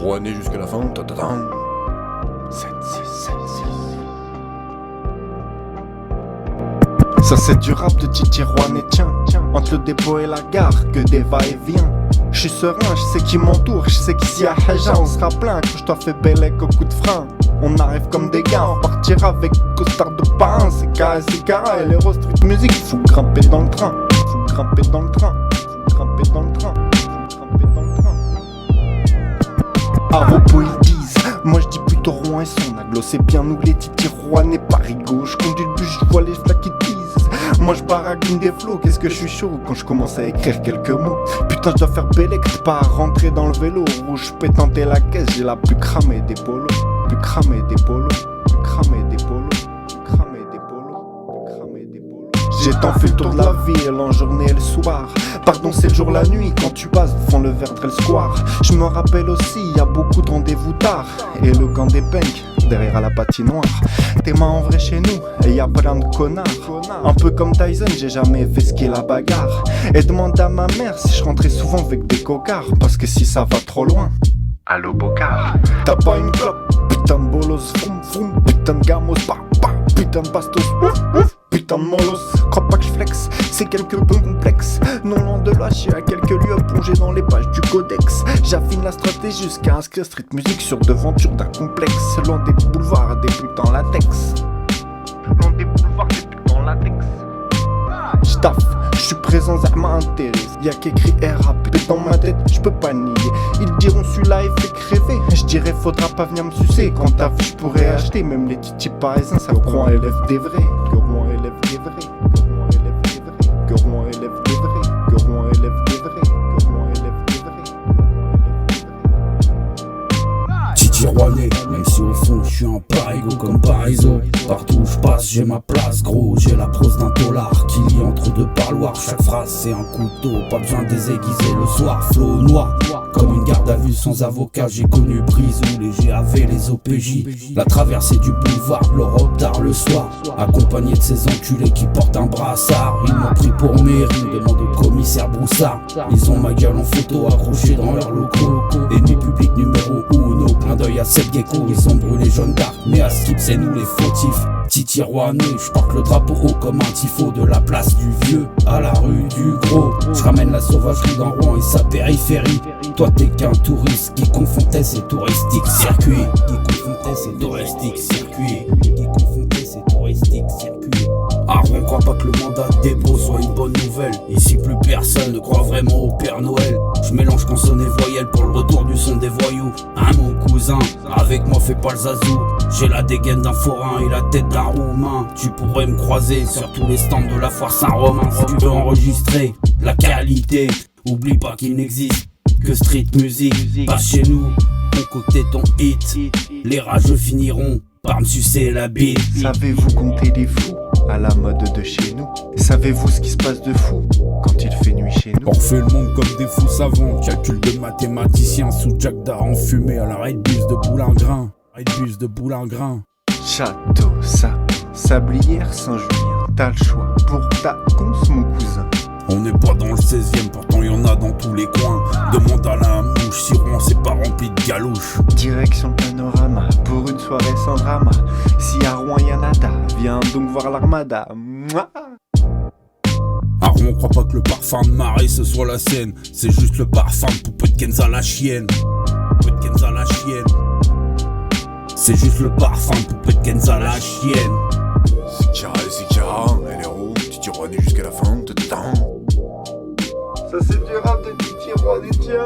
Rouennais jusqu'à la fin. Ta-ta-ta. 7, 6, 7, 6. Ça c'est du rap de Titi Rouennais, tiens. Entre le dépôt et la gare, que des va-et-vient. J'suis serein, j'sais qui m'entoure, j'sais qu'ici à Haja on sera plein. Que j't'en fais belle au coup de frein. On arrive comme des gars, on partira avec costard de pain. C'est K, c'est Cara et l'Hero Street Music. Faut grimper dans le train, faut grimper dans le train, faut grimper dans le train, faut grimper dans le train. À repos ils disent, moi je dis plutôt Rouen et son aglo. C'est bien nous les Titi Rouennais, Paris gauche. Conduis le bus, je vois les flaques qui disent. Moi je baragouine des flots, qu'est-ce que je suis chaud quand je commence à écrire quelques mots. Putain je dois faire bélect, pas à rentrer dans le vélo. Rouge pétanter la caisse, j'ai la plus cramée des polos. Plus cramé des polos, plus cramé des polos, plus cramé des polos, plus cramé des polos. J'ai tant fait le tour de la ville en journée et le soir. Pardon c'est le jour la nuit quand tu passes devant le Verdrel Square. Je me rappelle aussi y a beaucoup de rendez-vous tard. Et le camp des penks derrière à la patinoire. Tes mains en vrai chez nous et y a plein de connards. Un peu comme Tyson j'ai jamais fait ce qu'est la bagarre. Et demande à ma mère si je rentrais souvent avec des cocards. Parce que si ça va trop loin, allo Bocard. T'as pas une clope, putain de bolos, vroom vroom, putain de gamos, bah bah, putain de bastos, ouf ouf, putain de molos. Crois pas que je flex, c'est quelque peu complexe. Non loin de là, j'suis à quelques lieux plongé dans les pages du codex. J'affine la stratégie jusqu'à inscrire street music sur devanture d'un complexe. Loin des boulevards, des putains latex. Loin des boulevards, des putains latex. J'taffe, j'suis présent, ça m'intéresse. Y'a qu'écrit RAP dans ma tête, j'peux pas nier. Ils diront celui-là il fait que rêver. J'dirais faudra pas venir me sucer. Quand t'as vu j'pourrais acheter. Même les titis parisiens savent que Rouen élève des vrais. Que Rouen élève des vrais. Que Rouen élève des vrais. Que Rouen élève des vrais. Que Rouen élève des vrais. Que Rouen élève des vrais. Titi Rouennais, même si au fond je suis un parigo comme Pariso. Partout où je passe j'ai ma place gros. J'ai la prose d'un tolard qui lit entre deux parloirs. Chaque phrase c'est un couteau, pas besoin de désaiguiser le soir. Flow noir, comme une garde à vue sans avocat. J'ai connu Brisou, les GAV, les OPJ. La traversée du boulevard, l'Europe tard le soir. Accompagné de ces enculés qui portent un brassard. Ils m'ont pris pour mairie, demande au commissaire Broussard. Ils ont ma gueule en photo accrochée dans leurs locaux. Ennemi public numéro 1, plein d'œil à cette gecko. Ils ont brûlé Jeanne d'Arc, mais à Skip c'est nous les fautifs. Titi Rouennais, j'porte le drapeau haut comme un tifo. De la place du vieux à la rue du gros. J'ramène la sauvagerie dans Rouen et sa périphérie. Toi t'es qu'un touriste qui confondait ses touristiques circuits. Qui confondait ses touristiques circuits. Qui confondait ses touristiques circuits. Ah, on croit pas que le mandat des bros soit une bonne nouvelle. Ici plus personne ne croit vraiment au Père Noël. Je mélange consonnes et voyelles pour le retour du son des voyous. Hein mon cousin, avec moi fais pas le zazou. J'ai la dégaine d'un forain et la tête d'un roumain. Tu pourrais me croiser sur tous les stands de la foire Saint-Romain. Si tu veux enregistrer la qualité, oublie pas qu'il n'existe que street music. Passe chez nous, concocter ton hit. Les rageux finiront par me sucer la bite. Savez-vous compter les fous à la mode de chez nous? Savez-vous ce qui se passe de fou quand il fait nuit chez nous? On refait le monde comme des fous savants. Calcul de mathématiciens sous Jack d'art enfumé à la Redbus de Boulingrin. Redbus de Boulingrin. Château, sapin, sablière, Saint-Julien. T'as le choix pour ta conce mon cousin. On n'est pas dans le 16ème, pourtant y'en a dans tous les coins. Demande à la mouche si Rouen c'est pas rempli de galouches. Direction Panorama, pour une soirée sans drama. Si à Rouen y'a nada, viens donc voir l'armada. Mouah. À Rouen, on croit pas que le parfum de marée ce soit la sienne. C'est juste le parfum de poupée de Kenza la chienne. Poupée de Kenza la chienne. C'est juste le parfum de poupée de Kenza la chienne. C'est Kira, elle est rouge, Titi Rouennais jusqu'à la fin. Ta-ta-ta. Ça c'est du rap de Titi Rouennais, tiens.